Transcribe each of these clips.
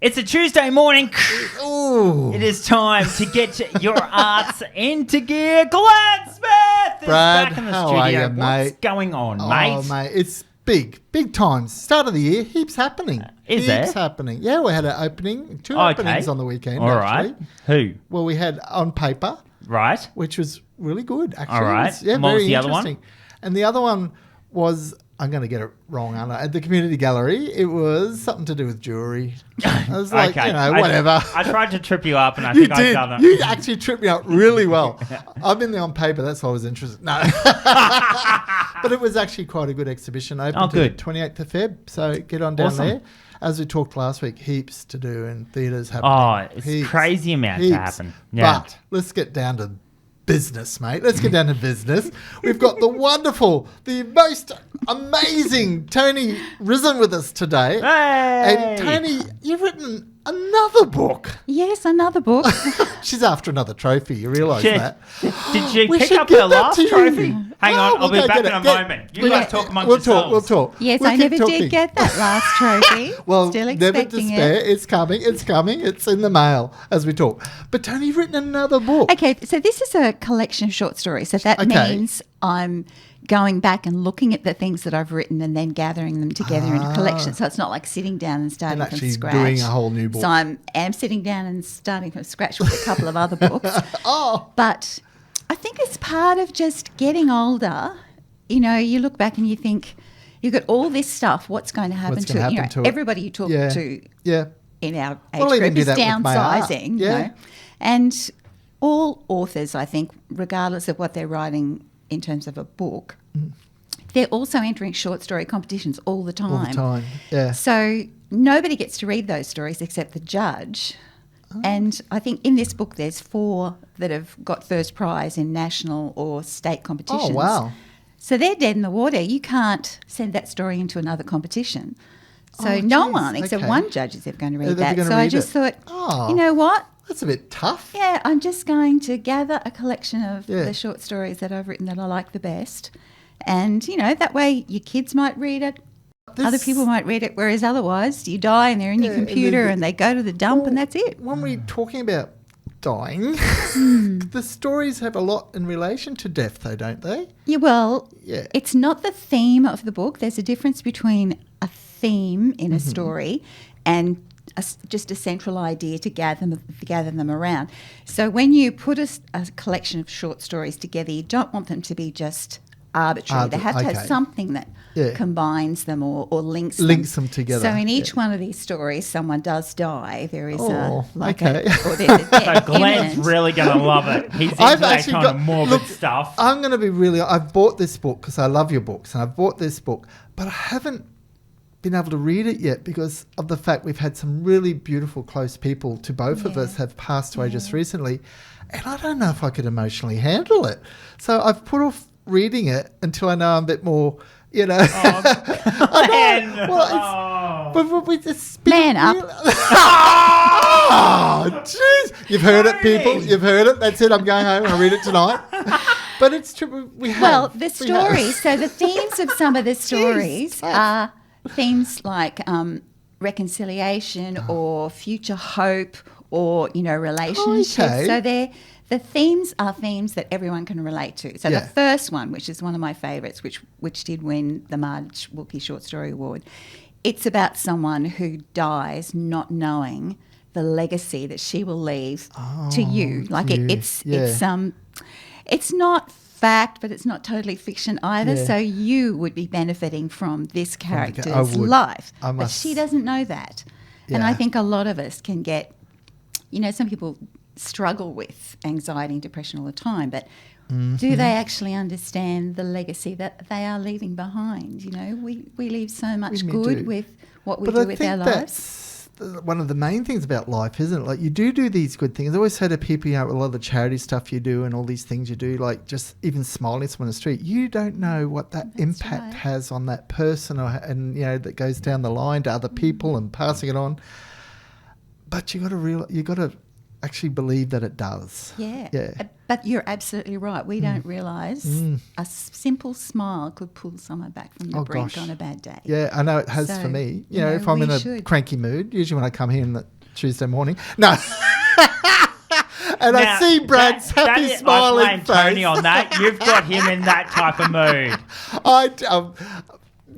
It's a Tuesday morning. Ooh. It is time to get your arts into gear. Glenn Smith is Brad, back in the how studio. are you, What's mate? going on, mate? Oh, mate, it's big times. Start of the year, heaps happening. Is there? Heaps happening. Yeah, we had an opening, two openings on the weekend, All actually. right. Who? Well, we had On Paper, Right. which was really good, actually. All right. It was, yeah, And what was very the other interesting. And the other one was, I'm going to get it wrong, aren't I? At the community gallery, it was something to do with jewellery. I was like, Okay. whatever. I tried to trip you up, and I You think I've did. done it. You actually tripped me up really well. I've been there On Paper. That's why I was interested. No. But it was actually quite a good exhibition. Open to good. 28th of Feb. So get on down Awesome. there. As we talked last week, heaps to do and theatres happening. Oh, it's Heaps. crazy amount to Heaps. happen. Yeah. But let's get down to business, mate. Let's get down to business. We've got the wonderful, the most amazing Toni Risson with us today. Hey! And Toni, you've written another book. Yes, another book. She's after another trophy. You realise Shit. that? Did she We pick should up give her that last to you. trophy? Hang No, on, I'll we'll be go back get in it. a Get- moment. You guys talk amongst We'll yourselves. talk. Yes, We'll I keep never talking. did get that last trophy. Well, Still never expecting despair. it. It's coming. It's in the mail as we talk. But Toni, you've written another book. Okay, so this is a collection of short stories. So that Okay. means I'm going back and looking at the things that I've written and then gathering them together in a collection. So it's not like sitting down and starting And from actually scratch. doing a whole new book. So I am sitting down and starting from scratch with a couple of other books. Oh. But I think it's part of just getting older. You know, you look back and you think, you've got all this stuff. What's going to happen What's to gonna it? You know, happen to it? everybody you talk Yeah. to Yeah. in our age Well, I even group do is that with my art. downsizing. Yeah. You know? And all authors, I think, regardless of what they're writing in terms of a book, they're also entering short story competitions all the time. All the time. Yeah. So nobody gets to read those stories except the judge. Oh. And I think in this book there's 4 that have got first prize in national or state competitions. Oh, wow. So they're dead in the water. You can't send that story into another competition. So Oh, no geez, one except okay. one judge is ever going to They're read that. gonna So I read just it. thought, Oh. you know what? That's a bit tough. Yeah, I'm just going to gather a collection of Yeah. the short stories that I've written that I like the best. And, you know, that way your kids might read it, other people might read it, whereas otherwise you die and they're in your Yeah, and computer then- and they go to the dump and that's it. When we're talking about dying, the stories have a lot in relation to death, though, don't they? Yeah, well, Yeah. it's not the theme of the book. There's a difference between a theme in a story and just a central idea to gather them around. So when you put a collection of short stories together, you don't want them to be just arbitrary. They have to have Okay. something that Yeah. combines them or links them. Links them together. So in each Yeah. one of these stories, someone does die. There is Oh, or there's okay. a So death Glenn's imminent. really going to love it. He's into I've that actually kind got- of morbid look, stuff. I'm going to be really... I've bought this book because I love your books, and I've bought this book, but I haven't been able to read it yet because of the fact we've had some really beautiful, close people to both of Yeah. us have passed away just recently, and I don't know if I could emotionally handle it. So I've put off reading it until I know I'm a bit more, you know... I know. Glenn. Well, Oh. but we just... Man up. Oh, jeez. You've heard it, people. You've heard it. That's it. I'm going home. I'll read it tonight. But it's true. We have. Well, the We have. stories, so the themes of some of the stories Jeez. are themes like reconciliation or future hope or, you know, relationships. Okay. So the themes are themes that everyone can relate to. So Yeah. the first one, which is one of my favourites, which did win the Marge Wilkie Short Story Award, it's about someone who dies not knowing the legacy that she will leave to you. Like you. It's not fact, but it's not totally fiction either. Yeah. So you would be benefiting from this character's I would. life, I but must- she doesn't know that. And I Yeah. think a lot of us can get, you know, some people struggle with anxiety and depression all the time, but do they actually understand the legacy that they are leaving behind? You know, we leave so much We good do. with what we But do I with think our lives. that's one of the main things about life, isn't it? Like you do these good things. I always say to people, you know, a lot of the charity stuff you do and all these things you do, like just even smiling at someone on the street, you don't know what that impact right. has on that person, and you know that goes down the line to other people and passing it on. But you got to actually believe that it does. Yeah. Yeah. But you're absolutely right. We don't realise a simple smile could pull someone back from the brink on a bad day. Yeah, I know it has So, for me. you You know, know, if I'm we in a should. cranky mood, usually when I come here on the Tuesday morning. No. And I Now, see Brad's happy, I smiling blame face. Tony on that. You've got him in that type of mood.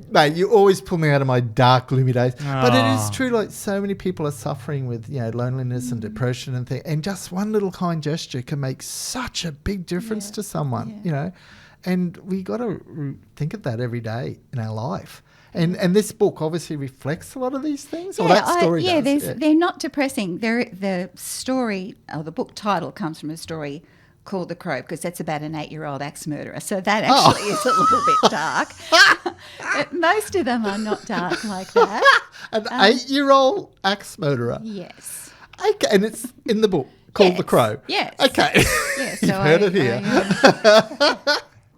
Mate, you always pull me out of my dark, gloomy days. But it is Oh. true, like, so many people are suffering with, loneliness and depression and things. And just one little kind gesture can make such a big difference to someone, And we got to think of that every day in our life. And this book obviously reflects a lot of these things. Or that story does. They're not depressing. The story, or the book title comes from a story called The Crow, because that's about an 8-year-old axe murderer. So that actually is a little bit dark. But most of them are not dark like that. An 8-year-old axe murderer. Yes. Okay, and it's in the book called The Crow. Yes. Okay. Yes. You've heard it here.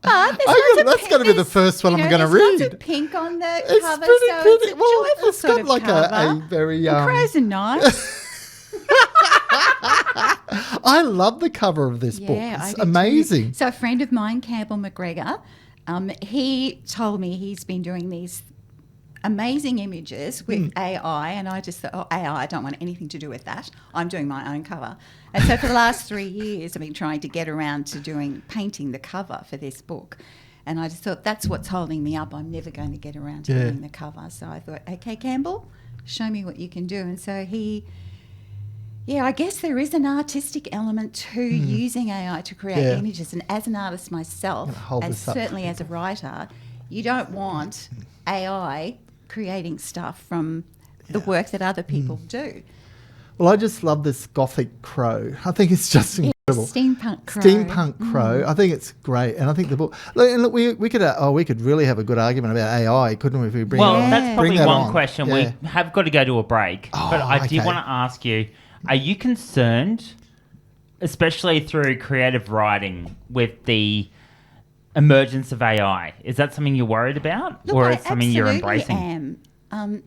But that's going to be the first one I'm going to read. There's lots of pink on the It's cover, pretty so pretty. it's a joyful It's sort got of like cover. a very. The crows are nice. I love the cover of this book. I It's do too. amazing. So a friend of mine, Campbell McGregor, he told me he's been doing these amazing images with AI, and I just thought, AI, I don't want anything to do with that. I'm doing my own cover. And so for the last 3 years, I've been trying to get around to painting the cover for this book. And I just thought, that's what's holding me up. I'm never going to get around to doing the cover. So I thought, okay, Campbell, show me what you can do. And so I guess there is an artistic element to using AI to create images. And as an artist myself, and certainly as a writer, you don't want AI creating stuff from the work that other people do. Well, I just love this gothic crow. I think it's just incredible. Steampunk crow. Steampunk crow. I think it's great, and I think the book. Look, we could really have a good argument about AI, couldn't we? If we bring That's probably that one on. question. Yeah. We have got to go to a break, but I did okay. want to ask you: are you concerned, especially through creative writing, with the emergence of AI? Is that something you're worried about, Look, or I is something you're embracing? am.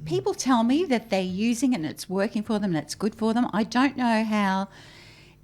People tell me that they're using it and it's working for them and it's good for them. I don't know how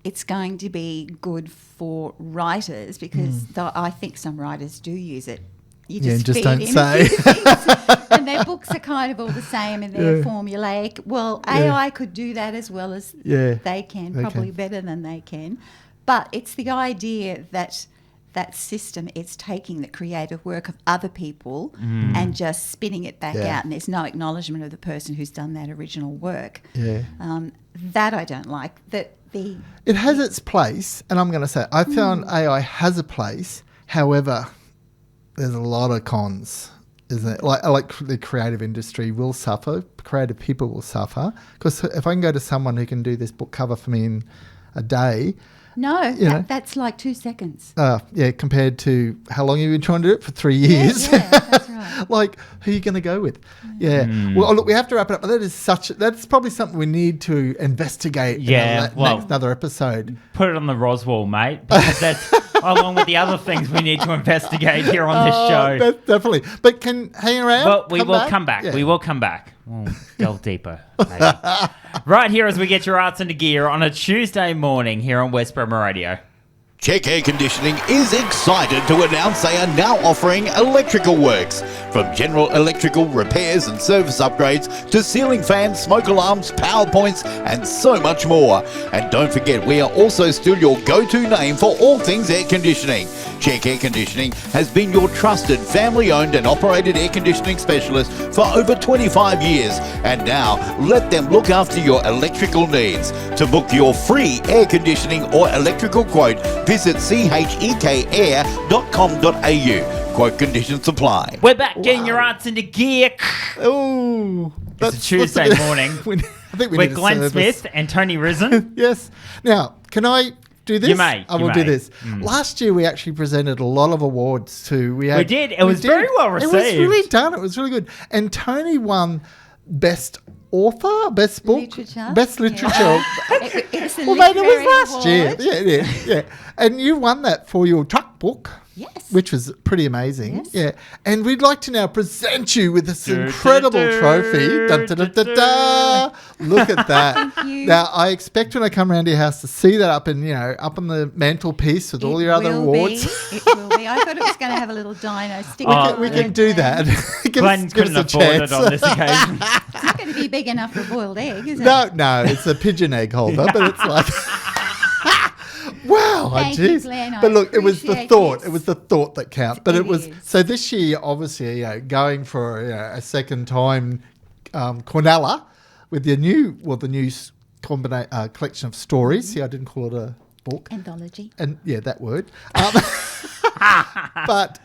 it's going to be good for writers, because though I think some writers do use it. You just feed don't in say. a few things, and their books are kind of all the same and they're formulaic. Well, AI could do that as well as they can, probably better than they can. But it's the idea that that system is taking the creative work of other people and just spinning it back out, and there's no acknowledgement of the person who's done that original work. That I don't like. It has its place, and I'm going to say I found AI has a place. However, there's a lot of cons, isn't it? Like the creative industry will suffer. Creative people will suffer, because if I can go to someone who can do this book cover for me in a day. No, that's like 2 seconds. Compared to how long you've been trying to do it for 3 years. Yeah, that's right. Like, who are you going to go with? Well, look, we have to wrap it up. But that's probably something we need to investigate. Another episode. Put it on the Roswell, mate, because that's along with the other things we need to investigate here on this show. Definitely. But hang around. Well, we will come back. Yeah. We will come back. We'll delve deeper. Maybe. Right here as we get your arts into gear on a Tuesday morning here on West Bremer Radio. Check Air Conditioning is excited to announce they are now offering electrical works. From general electrical repairs and service upgrades to ceiling fans, smoke alarms, power points, and so much more. And don't forget, we are also still your go-to name for all things air conditioning. Check Air Conditioning has been your trusted family-owned and operated air conditioning specialist for over 25 years. And now, let them look after your electrical needs. To book your free air conditioning or electrical quote, visit chekair.com.au. Quote conditions apply. We're back getting your arts into gear. Oh, It's a Tuesday morning. I think we With need a Glenn service. Smith and Toni Risson. Yes. Now, can I do this? You may. I will do this. Last year, we actually presented a lot of awards too. We did. It was very well received. It was really done. It was really good. And Toni won Best Author, Best Book, Literature. Best Literature. It's a Well, mate, it was literary last year. award. Yeah. And you won that for your truck book. Yes. which was pretty amazing. Yes. Yeah. And we'd like to now present you with this incredible trophy. Dun, dun, dun, dun, dun. Look at that. Thank you. Now, I expect when I come around to your house to see that up on the mantelpiece with all your other awards. It will be. I thought it was going to have a little dino sticker. Oh, We can do that. Glenn couldn't afford it on this occasion. It's not going to be big enough for a boiled egg, is it? No, it's a pigeon egg holder, but it's like... Wow, Thank you, geez. Glenn. I But look, it was the appreciate thought. this. It was the thought that counted. But It it was is. so this year, obviously, going for a second time Cornella with the new collection of stories. See, I didn't call it a book. Anthology. And yeah, that word. But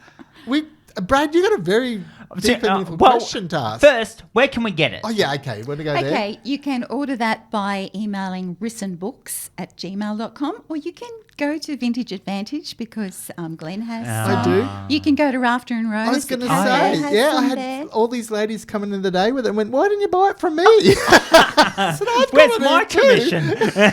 Brad, you got a very deep and meaningful question to ask. First, where can we get it? Oh yeah, okay. We're gonna go there. Okay, you can order that by emailing rissonbooks@gmail.com, or you can go to Vintage Advantage because Glenn has. I do. You can go to Rafter and Rose. I was going to the cafe say, has I some had there. all these ladies coming in the day with it and went, why didn't you buy it from me? I said, I've got Where's it my here too. commission?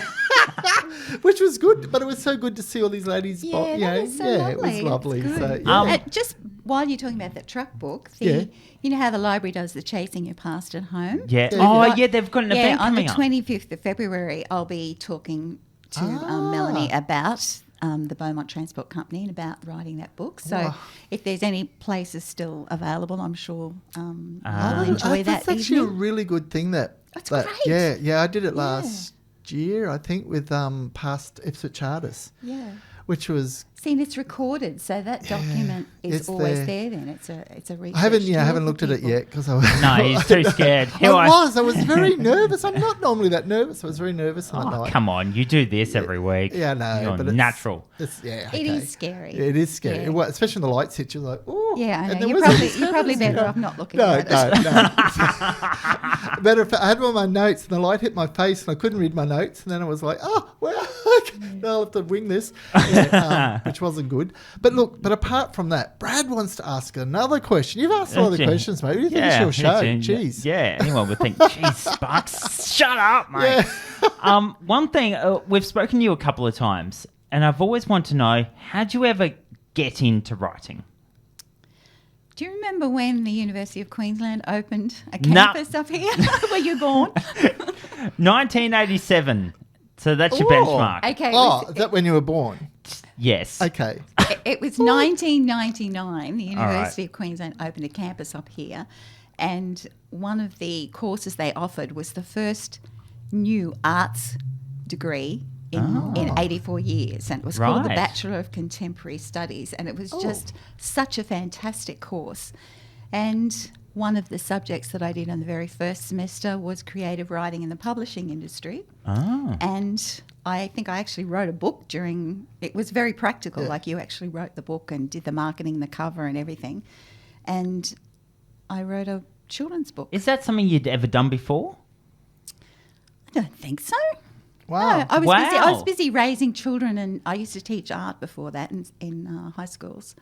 Which was good, but it was so good to see all these ladies. Yeah, that is so yeah, lovely. it was lovely. It's So, good. yeah. Just while you're talking about the truck book, Yeah. you know how the library does the Chasing Your Past at Home? Yeah. Yeah, Oh, yeah. yeah, they've got an event on the coming up. 25th of February, I'll be talking to Melanie about the Beaumont Transport Company and about writing that book. So Wow. if there's any places still available, I'm sure you'll Oh, enjoy that that's actually a evening. really good thing. That's great. Yeah, I did it last year, I think, with past Ipswich artists, Yeah. which was... See, and it's recorded, so that document is it's always there. there. Then it's a research. I haven't tool looked for at it people. yet because I was... No, he's too scared. I was very nervous. I'm not normally that nervous. I was very nervous on that Oh, night. come on. You do this every week. Yeah, no, You're but it's natural. It's, yeah, It okay. is scary. It is scary. Yeah. Well, especially when the lights hit you, like, oh. Yeah, I And know. there You're was probably better off not looking No, at it. no. Matter of fact, I had all my notes and the light hit my face and I couldn't read my notes. And then I was like, oh, well, I'll have to wing this, which wasn't good. But look, apart from that, Brad wants to ask another question. You've asked a lot of questions, mate. What do you think it's your show? Jeez. Yeah, anyone would think, geez, Sparks, shut up, mate. Yeah. One thing, we've spoken to you a couple of times, and I've always wanted to know, how'd you ever get into writing? Do you remember when the University of Queensland opened a campus up here? Were you born? 1987. So that's your Oh. benchmark. Okay. Oh, is that when you were born? Yes. Okay. It was 1999. The right. University of Queensland opened a campus up here, and one of the courses they offered was the first new arts degree in 84 years, and it was called the Right. Bachelor of Contemporary Studies, and it was just such a fantastic course. And one of the subjects that I did in the very first semester was creative writing in the publishing industry. Oh. And I think I actually wrote a book it was very practical, Yeah. like you actually wrote the book and did the marketing, the cover and everything. And I wrote a children's book. Is that something you'd ever done before? I don't think so. Wow. No, I was busy. I Wow. was busy raising children, and I used to teach art before that in high schools.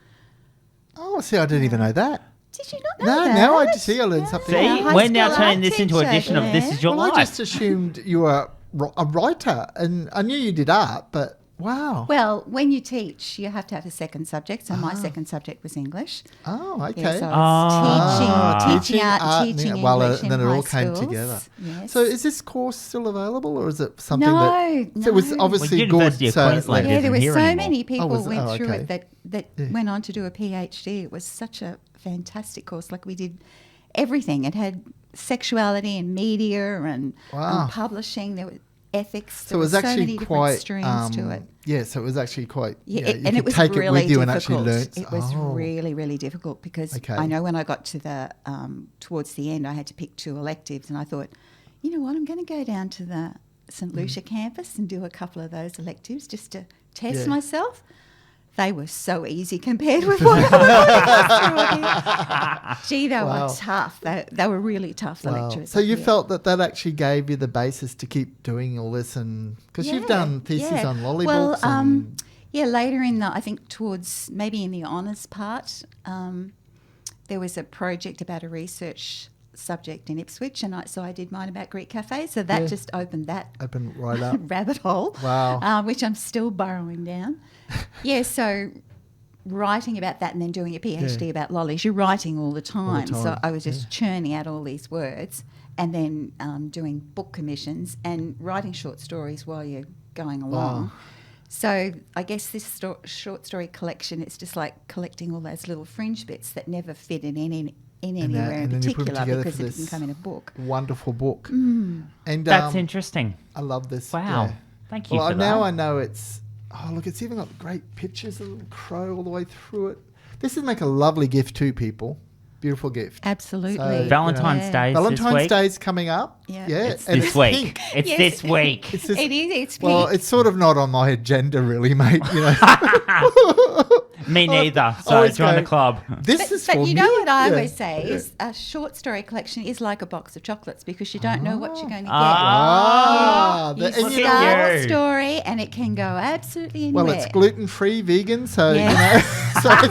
Oh, see, I didn't even know that. Did you not know No, that? now I just see I learned something. See, Yeah, high we're now school turning art this into a teacher, edition of This yeah. Is Your Well, Life. I just assumed you were a writer, and I knew you did art, but wow. Well, when you teach, you have to have a second subject. So my second subject was English. Oh, okay. Yeah, so I was teaching art, and teaching well, English and then in it all high came schools. together. Yes. So is this course still available, or is it something No, that... So it was no. obviously Well, good. University of so, Queensland like- Yeah, isn't there were here so anymore. many people was it? went Oh, through okay. it that went on to do a PhD. It was such a fantastic course. Like we did everything. It had sexuality and media and Wow. publishing. There was ethics. So There it was were so actually many different quite... streams to it. Yeah, so it was actually quite... Yeah, you and could it was take really it with you difficult. and actually learn. It was really, really difficult because Okay. I know when I got to the towards the end, I had to pick 2 electives, and I thought, you know what, I'm going to go down to the St Lucia campus and do a couple of those electives just to test Yeah. myself. They were so easy compared with what I was Gee, they Wow. were tough. They were really tough, the Wow. lecturers. So you Yeah. felt that actually gave you the basis to keep doing all this, and because you've done theses on lollybooks. Well, and, yeah, later I think towards maybe in the honours part, there was a project about a research subject in Ipswich, and so I did mine about Greek cafes. So that Yeah. just opened that open right up. rabbit hole, Wow. which I'm still burrowing down. Yeah, so writing about that and then doing a PhD about lollies, you're writing all the time. time, So I was just churning out all these words and then doing book commissions and writing short stories while you're going along. Wow. So I guess this short story collection, it's just like collecting all those little fringe bits that never fit in anywhere in then you put them particular together because for it this didn't come in a book. Wonderful book. And That's interesting. I love this. Wow. Yeah. Thank you Well, for now that. I know it's. Oh, look! It's even got great pictures. A little crow all the way through it. This would make a lovely gift too, people. Beautiful gift. Absolutely. So, Valentine's Day is this Valentine's week. Day's coming up. Yeah. It's and this week. pink. It's Yes. this week. It's this, It is. It's well, pink. it's sort of not on my agenda, really, mate. You know, Me neither. So always join go, the club. this is But for you me. know what I Yeah. always say is a short story collection is like a box of chocolates because you don't know what you're going to get. Ah, You and you know, start you. a story and it can go absolutely anywhere. well, it's gluten-free, vegan, so Yeah. you know, so it's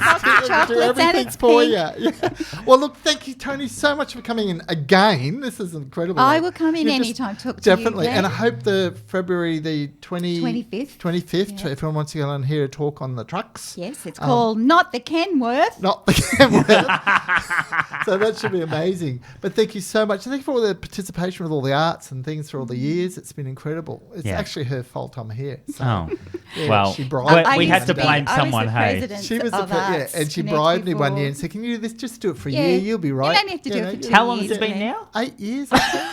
do chocolates everything and it's for pink. you. Yeah. Well, look, thank you, Toni, so much for coming in again. This is incredible. I Like, will come in you just- anytime, talk to you. Definitely, and I hope the February the 25th. 25th, Yeah. if anyone wants to go and hear a talk on the trucks. Yes, it's called Not the Kenworth. Not the camera. So that should be amazing. But thank you so much. Thank you for all the participation with all the arts and things for all the years. It's been incredible. It's Yeah. actually her fault I'm here. So, Oh. yeah, Well, she we- bribed we me had one to day. blame I someone, was the hey. president She was of yeah, Arts and she Connect bribed me one before. year and said, "Can you just do it for a Yeah. year? You'll be right." You don't have to do it for 2 How long has years, it been really. now? 8 years. I think.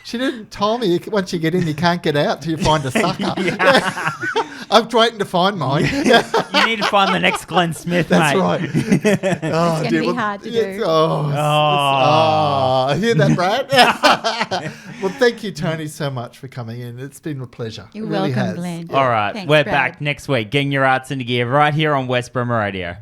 She didn't tell me once you get in, you can't get out till you find a sucker. I'm waiting to find mine. You need to find the next Glenn Smith, That's mate. right. It's gonna be hard to do. Hear that, Brad? Well, thank you, Toni, so much for coming in. It's been a pleasure. You're It really welcome, has. Glenn. All right. Thanks, We're Brad. back next week, getting your arts into gear right here on West Bremer Radio.